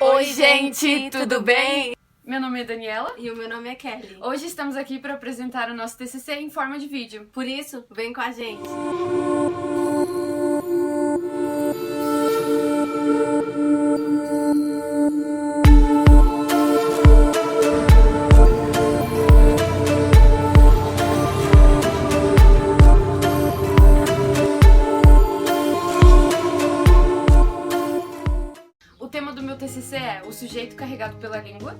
Oi, gente, tudo bem? Meu nome é Daniela. E o meu nome é Kelly. Hoje estamos aqui para apresentar o nosso TCC em forma de vídeo. Por isso, vem com a gente. O tema do meu TCC é o sujeito carregado pela língua.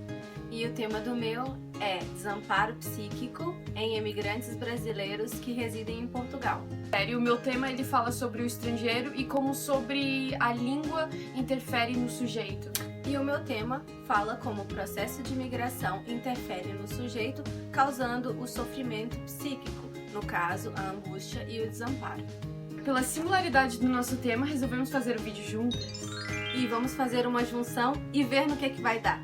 E o tema do meu é desamparo psíquico em imigrantes brasileiros que residem em Portugal. E o meu tema ele fala sobre o estrangeiro e como sobre a língua interfere no sujeito. E o meu tema fala como o processo de imigração interfere no sujeito, causando o sofrimento psíquico, no caso, a angústia e o desamparo. Pela similaridade do nosso tema, resolvemos fazer o vídeo juntas. E vamos fazer uma junção e ver no que vai dar.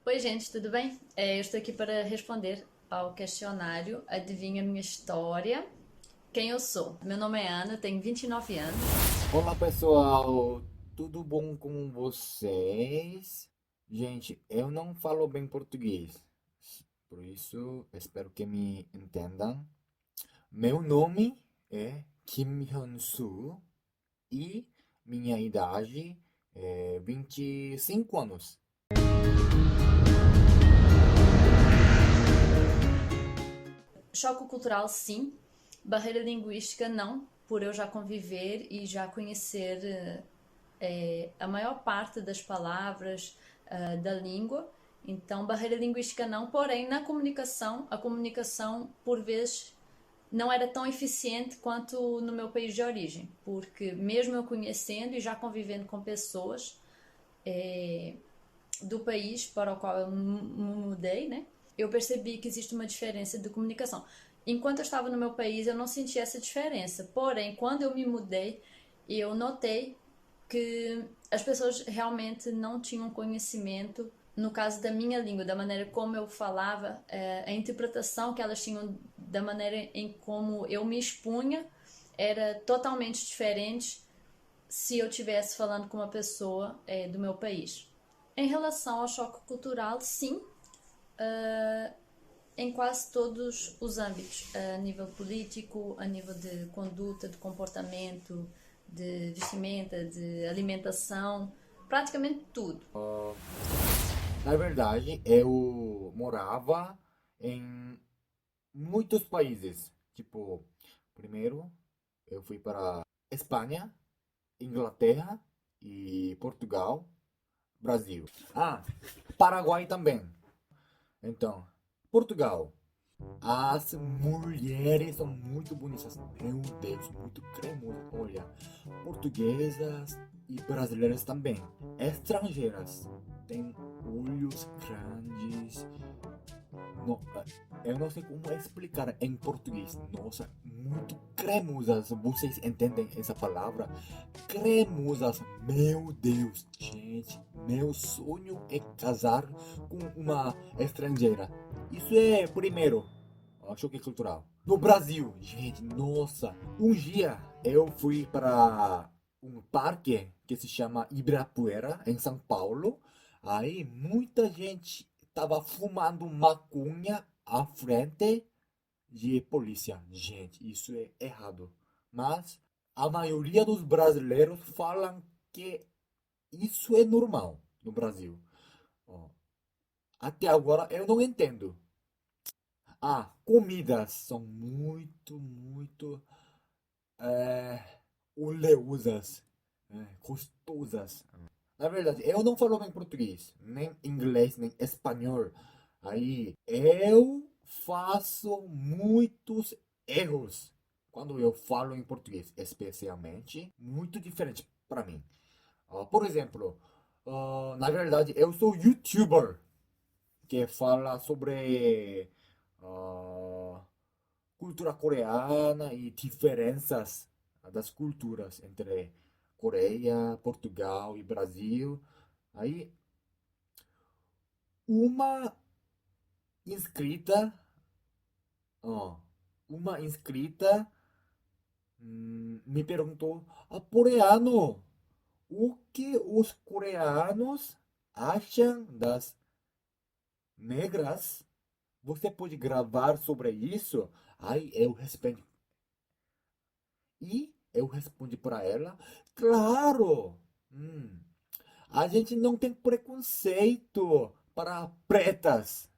Oi gente, tudo bem? Eu estou aqui para responder ao questionário Adivinha Minha História? Quem eu sou? Meu nome é Ana, tenho 29 anos. Olá pessoal, tudo bom com vocês? Gente, eu não falo bem português, por isso espero que me entendam. Meu nome é Kim Hyun-soo e minha idade é 25 anos. Choque cultural, sim. Barreira linguística, não, por eu já conviver e já conhecer a maior parte das palavras da língua. Então, barreira linguística não, porém, na comunicação, a comunicação, por vezes, não era tão eficiente quanto no meu país de origem, porque mesmo eu conhecendo e já convivendo com pessoas do país para o qual eu me mudei, né? Eu percebi que existe uma diferença de comunicação. Enquanto eu estava no meu país, eu não senti essa diferença. Porém, quando eu me mudei, eu notei que as pessoas realmente não tinham conhecimento, no caso da minha língua, da maneira como eu falava, a interpretação que elas tinham da maneira em como eu me expunha era totalmente diferente se eu estivesse falando com uma pessoa do meu país. Em relação ao choque cultural, sim, em quase todos os âmbitos, a nível político, a nível de conduta, de comportamento, de vestimenta, de alimentação, praticamente tudo. Na verdade, eu morava em muitos países. Tipo, primeiro eu fui para Espanha, Inglaterra e Portugal, Brasil. Paraguai também. Então, Portugal. As mulheres são muito bonitas. Meu Deus, muito cremosas. Olha, portuguesas e brasileiras também. Estrangeiras têm olhos grandes. Eu não sei como explicar em português. Nossa, muito cremosas. Vocês entendem essa palavra? Cremosas. Meu Deus, gente. Meu sonho é casar com uma estrangeira. Isso é primeiro. Choque cultural. No Brasil, gente, nossa. Um dia eu fui para um parque que se chama Ibirapuera, em São Paulo. Aí muita gente tava fumando maconha à frente de polícia. Gente, isso é errado. Mas a maioria dos brasileiros falam que isso é normal no Brasil. Ó, até agora eu não entendo. Comidas são muito oleosas, gostosas. Na verdade, eu não falo bem português, nem inglês, nem espanhol. Aí eu faço muitos erros quando eu falo em português, especialmente muito diferente para mim. Por exemplo, na verdade, eu sou YouTuber que fala sobre cultura coreana e diferenças das culturas entre Coreia, Portugal e Brasil. Aí, uma inscrita, ó, uma inscrita me perguntou, coreano, o que os coreanos acham das negras? Você pode gravar sobre isso? Aí eu respondi. E eu respondi para ela, claro! A gente não tem preconceito para pretas.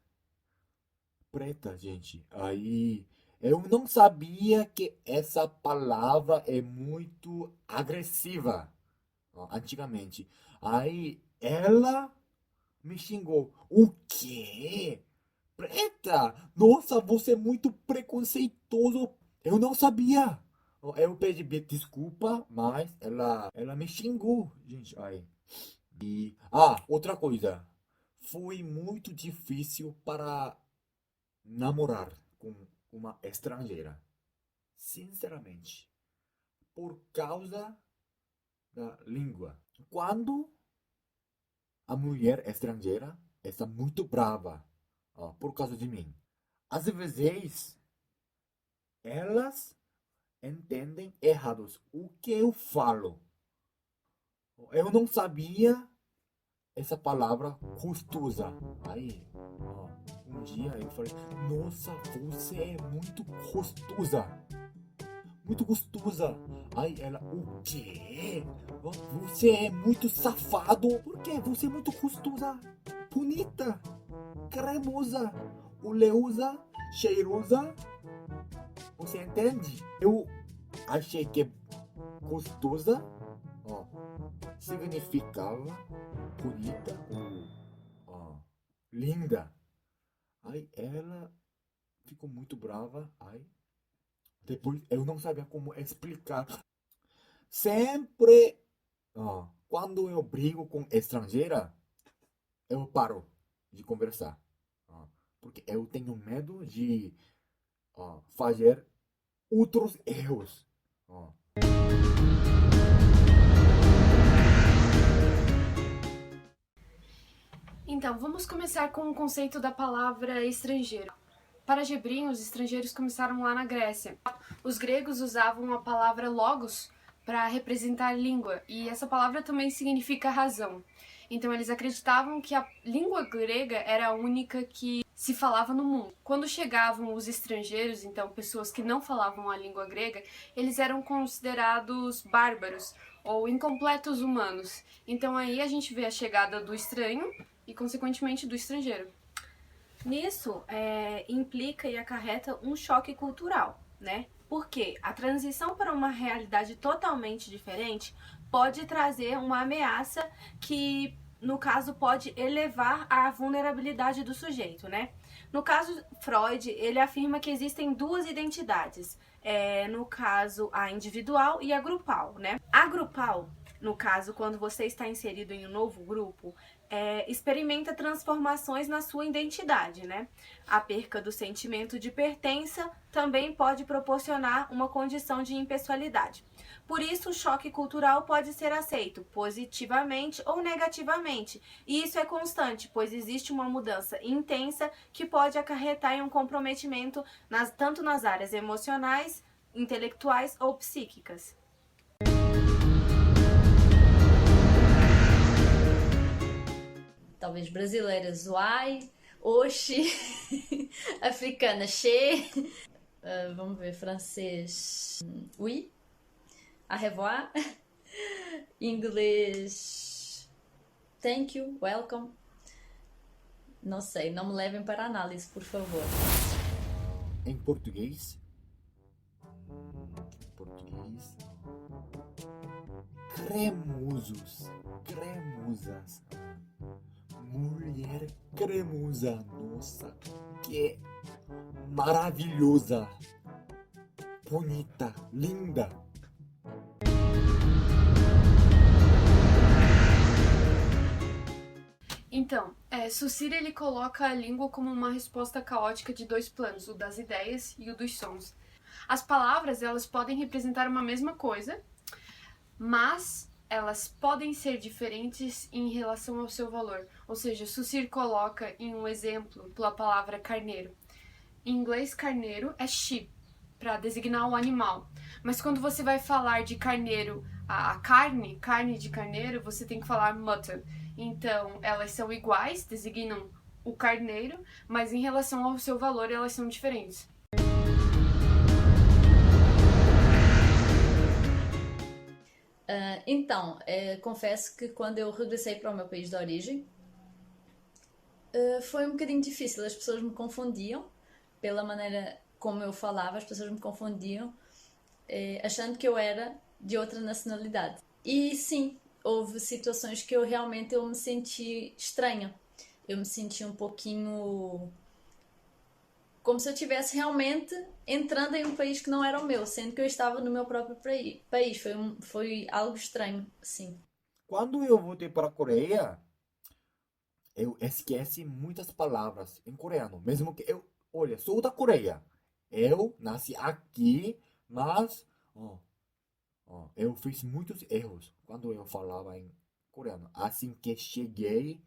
Preta, gente. Aí eu não sabia que essa palavra é muito agressiva, ó, antigamente. Aí ela me xingou. O quê? Preta? Nossa, você é muito preconceituoso. Eu não sabia. Ó, eu pedi desculpa, mas ela me xingou, gente. Aí. Outra coisa. Foi muito difícil para namorar com uma estrangeira. Sinceramente. Por causa da língua. Quando a mulher estrangeira está muito brava, ó, por causa de mim. Às vezes, elas entendem errados o que eu falo. Eu não sabia essa palavra gostosa. Aí, ó, um dia eu falei, nossa, você é muito gostosa. Muito gostosa. Aí ela, o quê? Você é muito safado. Por quê? Você é muito gostosa. Bonita. Cremosa. Oleosa. Cheirosa. Você entende? Eu achei que gostosa, ó, significava bonita ou linda. Aí ela ficou muito brava. Aí depois eu não sabia como explicar. Sempre, quando eu brigo com estrangeira, eu paro de conversar. Porque eu tenho medo de fazer outros erros. Então, vamos começar com o conceito da palavra estrangeiro. Para Gebrim, os estrangeiros começaram lá na Grécia. Os gregos usavam a palavra logos para representar língua, e essa palavra também significa razão. Então eles acreditavam que a língua grega era a única que se falava no mundo. Quando chegavam os estrangeiros, então pessoas que não falavam a língua grega, eles eram considerados bárbaros ou incompletos humanos. Então aí a gente vê a chegada do estranho e, consequentemente, do estrangeiro. Nisso, implica e acarreta um choque cultural, né? Porque a transição para uma realidade totalmente diferente pode trazer uma ameaça que, no caso, pode elevar a vulnerabilidade do sujeito, né? No caso, Freud, ele afirma que existem duas identidades, no caso, a individual e a grupal, né? A grupal, no caso, quando você está inserido em um novo grupo, experimenta transformações na sua identidade, né? A perca do sentimento de pertença também pode proporcionar uma condição de impessoalidade. Por isso, o choque cultural pode ser aceito positivamente ou negativamente, e isso é constante, pois existe uma mudança intensa que pode acarretar em um comprometimento tanto nas áreas emocionais, intelectuais ou psíquicas. Talvez brasileira, zoai, oxi, africana, che, vamos ver, francês, oui, au revoir, inglês, thank you, welcome, não sei, não me levem para análise, por favor. Em português, cremosos, cremosas. Mulher cremosa, nossa, que maravilhosa, bonita, linda. Então, Saussure ele coloca a língua como uma resposta caótica de dois planos, o das ideias e o dos sons. As palavras, elas podem representar uma mesma coisa, mas elas podem ser diferentes em relação ao seu valor. Ou seja, Saussure coloca em um exemplo a palavra carneiro. Em inglês, carneiro é sheep, para designar o animal. Mas quando você vai falar de carneiro, a carne de carneiro, você tem que falar mutton. Então, elas são iguais, designam o carneiro, mas em relação ao seu valor, elas são diferentes. Então, confesso que quando eu regressei para o meu país de origem, foi um bocadinho difícil. As pessoas me confundiam pela maneira como eu falava, as pessoas me confundiam, achando que eu era de outra nacionalidade. E sim, houve situações que eu me senti estranha. Eu me senti um pouquinho como se eu estivesse realmente entrando em um país que não era o meu, sendo que eu estava no meu próprio país. Foi algo estranho, sim. Quando eu voltei para a Coreia, eu esqueci muitas palavras em coreano. Mesmo que eu, olha, sou da Coreia. Eu nasci aqui, mas eu fiz muitos erros quando eu falava em coreano. Assim que cheguei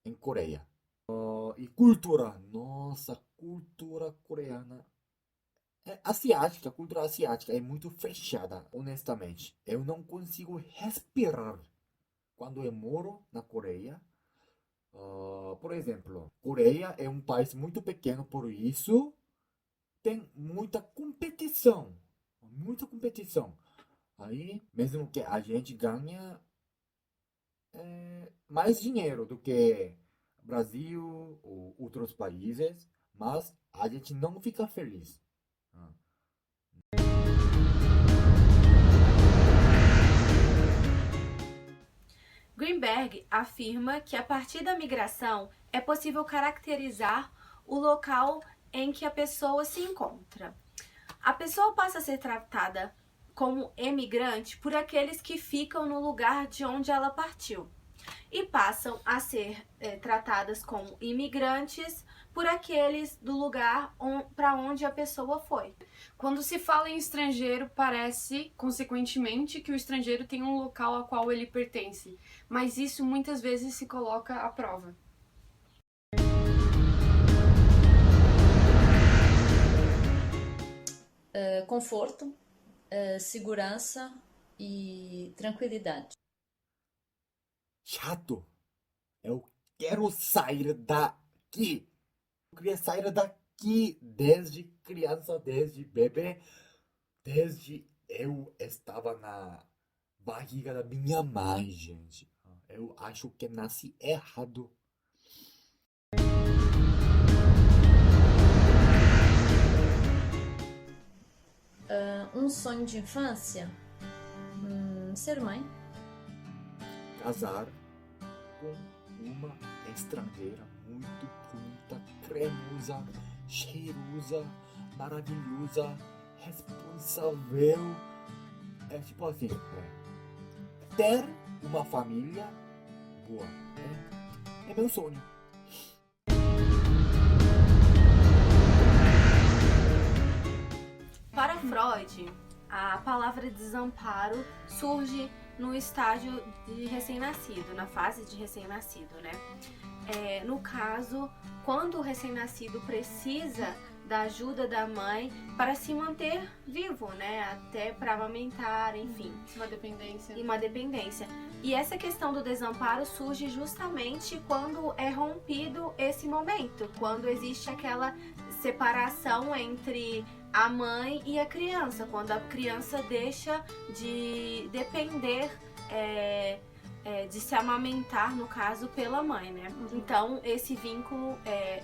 em Coreia. E cultura, nossa, cultura coreana. Asiática, a cultura asiática é muito fechada, honestamente. Eu não consigo respirar quando eu moro na Coreia. Por exemplo, Coreia é um país muito pequeno, por isso tem muita competição. Muita competição. Aí, mesmo que a gente ganha mais dinheiro do que Brasil ou outros países, mas a gente não fica feliz. Ah. Greenberg afirma que a partir da migração é possível caracterizar o local em que a pessoa se encontra. A pessoa passa a ser tratada como emigrante por aqueles que ficam no lugar de onde ela partiu e passam a ser tratadas como imigrantes por aqueles do lugar para onde a pessoa foi. Quando se fala em estrangeiro, parece, consequentemente, que o estrangeiro tem um local ao qual ele pertence, mas isso muitas vezes se coloca à prova. Conforto, segurança e tranquilidade. Chato. Eu quero sair daqui. Eu queria sair daqui desde criança, desde bebê, desde eu estava na barriga da minha mãe, gente. Eu acho que nasci errado. Um sonho de infância? Ser mãe. Casar com uma estrangeira muito bonita, cremosa, cheirosa, maravilhosa, responsável. É tipo assim, ter uma família boa. É meu sonho. Para Freud, a palavra desamparo surge no estágio de recém-nascido, na fase de recém-nascido, né? No caso, quando o recém-nascido precisa da ajuda da mãe para se manter vivo, né? Até para amamentar, enfim. Uma dependência. E uma dependência. E essa questão do desamparo surge justamente quando é rompido esse momento, quando existe aquela separação entre a mãe e a criança, quando a criança deixa de depender, de se amamentar, no caso, pela mãe, né? Então, esse vínculo,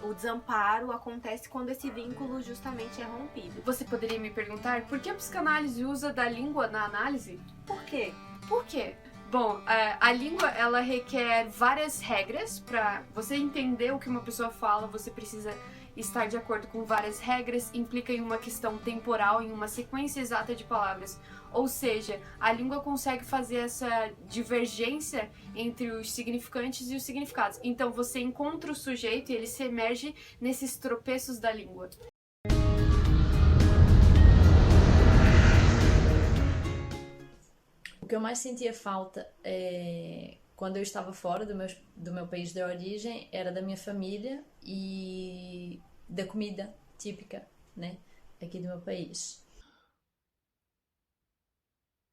o desamparo acontece quando esse vínculo justamente é rompido. Você poderia me perguntar por que a psicanálise usa da língua na análise? Por quê? Por quê? Bom, a língua, ela requer várias regras. Para você entender o que uma pessoa fala, você precisa estar de acordo com várias regras, implica em uma questão temporal, em uma sequência exata de palavras. Ou seja, a língua consegue fazer essa divergência entre os significantes e os significados. Então você encontra o sujeito e ele se emerge nesses tropeços da língua. O que eu mais sentia falta quando eu estava fora do meu país de origem era da minha família e da comida típica, né, aqui do meu país.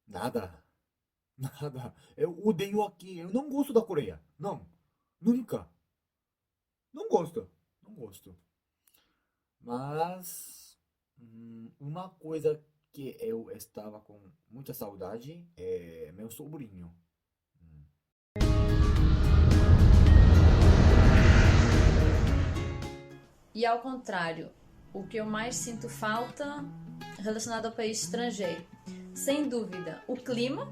Nada. Nada. Eu odeio aqui. Eu não gosto da Coreia. Não. Nunca. Não gosto. Não gosto. Mas uma coisa que eu estava com muita saudade é meu sobrinho. E ao contrário, o que eu mais sinto falta relacionado ao país estrangeiro, sem dúvida, o clima,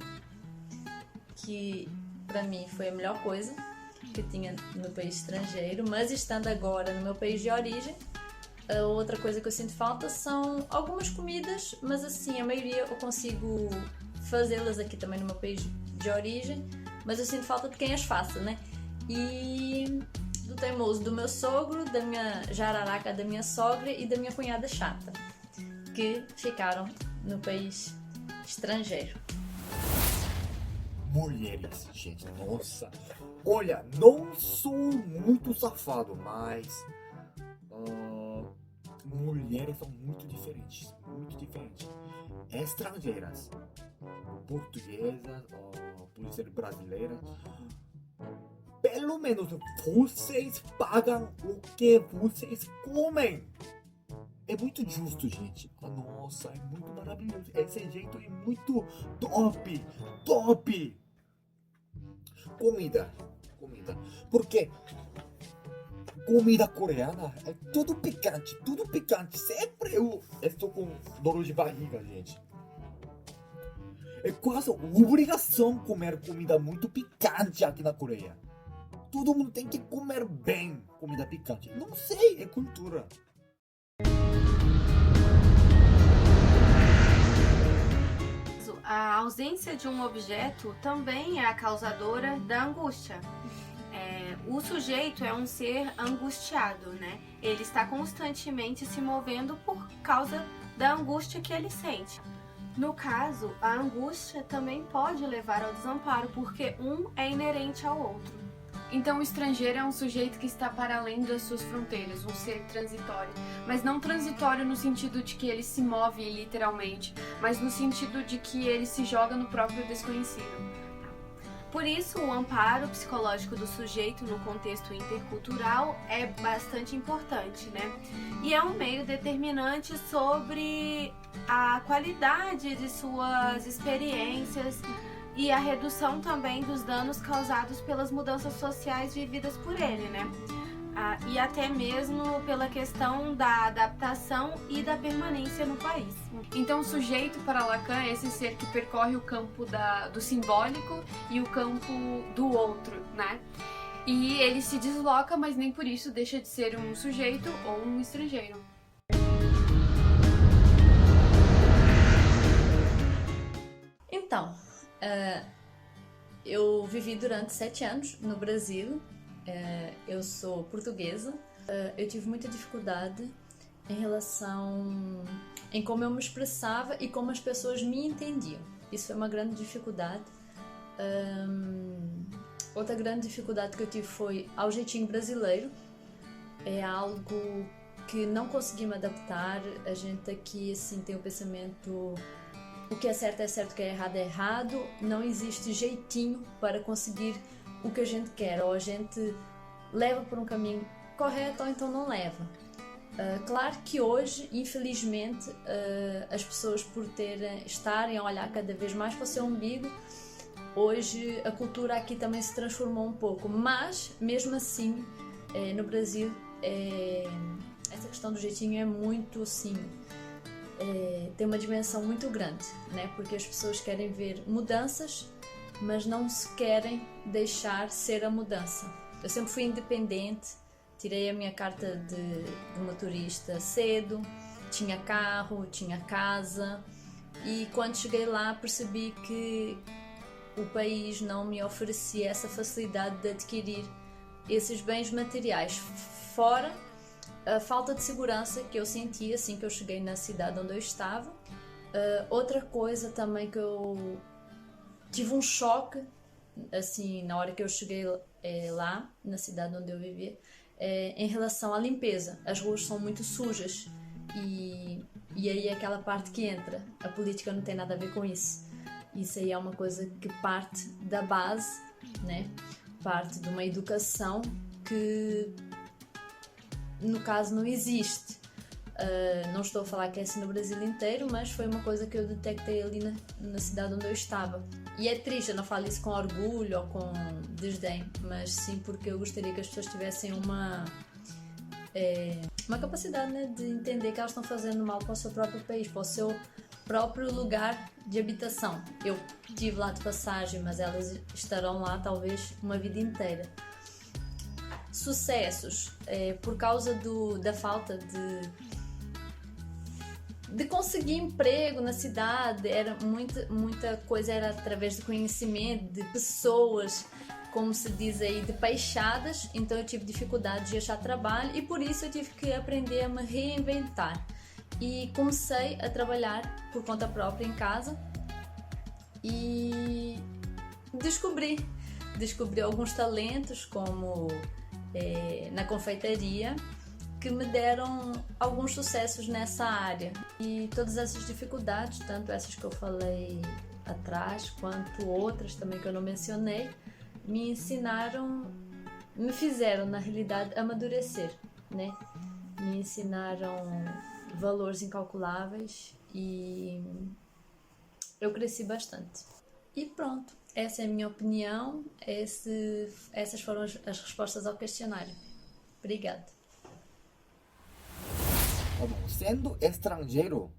que para mim foi a melhor coisa que tinha no país estrangeiro, mas estando agora no meu país de origem, a outra coisa que eu sinto falta são algumas comidas, mas assim, a maioria eu consigo fazê-las aqui também no meu país de origem, mas eu sinto falta de quem as faça, né? E do teimoso do meu sogro, da minha jararaca da minha sogra e da minha cunhada chata, que ficaram no país estrangeiro. Mulheres, gente, nossa. Olha, não sou muito safado, mas mulheres são muito diferentes, muito diferentes. Estrangeiras, portuguesas, por ser brasileiras, pelo menos vocês pagam o que vocês comem. É muito justo, gente. Nossa, é muito maravilhoso. Esse jeito é muito top, top. Comida. Porque comida coreana é tudo picante, tudo picante. Sempre eu estou com dor de barriga, gente. É quase obrigação comer comida muito picante aqui na Coreia. Todo mundo tem que comer bem comida picante. Não sei, é cultura. A ausência de um objeto também é a causadora da angústia. O sujeito é um ser angustiado, né? Ele está constantemente se movendo por causa da angústia que ele sente. No caso, a angústia também pode levar ao desamparo, porque um é inerente ao outro. Então o estrangeiro é um sujeito que está para além das suas fronteiras, um ser transitório. Mas não transitório no sentido de que ele se move literalmente, mas no sentido de que ele se joga no próprio desconhecido. Por isso, o amparo psicológico do sujeito no contexto intercultural é bastante importante, né? E é um meio determinante sobre a qualidade de suas experiências e a redução também dos danos causados pelas mudanças sociais vividas por ele, né? E até mesmo pela questão da adaptação e da permanência no país. Então o sujeito para Lacan é esse ser que percorre o campo do simbólico e o campo do outro, né? E ele se desloca, mas nem por isso deixa de ser um sujeito ou um estrangeiro. Então, eu vivi durante 7 anos no Brasil. Eu sou portuguesa. Eu tive muita dificuldade em relação em como eu me expressava e como as pessoas me entendiam. Isso foi uma grande dificuldade. Outra grande dificuldade que eu tive foi ao jeitinho brasileiro. É algo que não consegui me adaptar. A gente aqui assim tem o pensamento: o que é certo, o que é errado. Não existe jeitinho para conseguir o que a gente quer. Ou a gente leva por um caminho correto ou então não leva. Claro que hoje, infelizmente, as pessoas por estarem a olhar cada vez mais para o seu umbigo, hoje a cultura aqui também se transformou um pouco. Mas, mesmo assim, no Brasil, essa questão do jeitinho é muito assim... tem uma dimensão muito grande, né? Porque as pessoas querem ver mudanças, mas não se querem deixar ser a mudança. Eu sempre fui independente, tirei a minha carta de motorista cedo, tinha carro, tinha casa, e quando cheguei lá percebi que o país não me oferecia essa facilidade de adquirir esses bens materiais, fora a falta de segurança que eu senti assim que eu cheguei na cidade onde eu estava. Outra coisa também que eu tive um choque assim na hora que eu cheguei lá na cidade onde eu vivia, em relação à limpeza. As ruas são muito sujas e aí é aquela parte que entra. A política não tem nada a ver com isso. isso aí é uma coisa que parte da base, né? Parte de uma educação que, no caso, não existe. Não estou a falar que é assim no Brasil inteiro, mas foi uma coisa que eu detectei ali na cidade onde eu estava. E é triste, eu não falo isso com orgulho ou com desdém, mas sim porque eu gostaria que as pessoas tivessem uma capacidade, né, de entender que elas estão fazendo mal para o seu próprio país, para o seu próprio lugar de habitação. Eu estive lá de passagem, mas elas estarão lá talvez uma vida inteira. Sucessos, por causa da falta de conseguir emprego na cidade, era muita coisa era através de conhecimento, de pessoas, como se diz aí, de peixadas. Então eu tive dificuldade de achar trabalho e por isso eu tive que aprender a me reinventar. E comecei a trabalhar por conta própria em casa e descobri alguns talentos, como na confeitaria, que me deram alguns sucessos nessa área. E todas essas dificuldades, tanto essas que eu falei atrás, quanto outras também que eu não mencionei, me fizeram, na realidade, amadurecer, né? Me ensinaram valores incalculáveis e eu cresci bastante. E pronto, essa é a minha opinião, essas foram as respostas ao questionário. Obrigada. Bom, sendo estrangeiro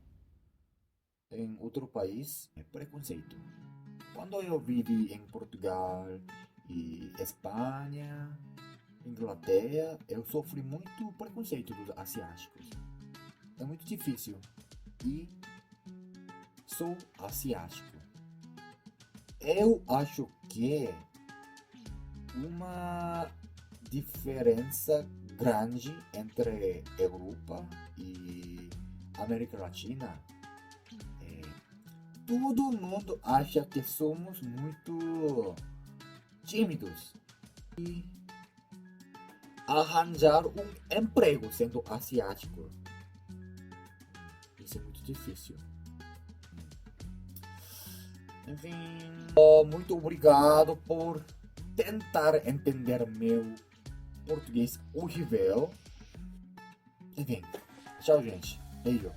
em outro país, é preconceito. Quando eu vivi em Portugal e Espanha, Inglaterra, eu sofri muito preconceito dos asiáticos. É muito difícil. E sou asiático. Eu acho que uma diferença grande entre Europa e América Latina é todo mundo acha que somos muito tímidos e arranjar um emprego sendo asiático, isso é muito difícil. Enfim, muito obrigado por tentar entender meu português horrível. Enfim, tchau, gente. Beijo.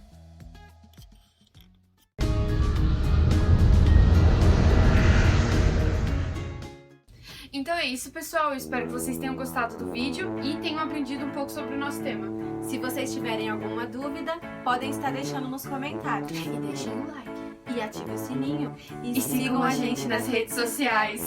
Então é isso, pessoal. Eu espero que vocês tenham gostado do vídeo e tenham aprendido um pouco sobre o nosso tema. Se vocês tiverem alguma dúvida, podem estar deixando nos comentários. E deixem o like. E ative o sininho. E sigam a gente nas redes sociais.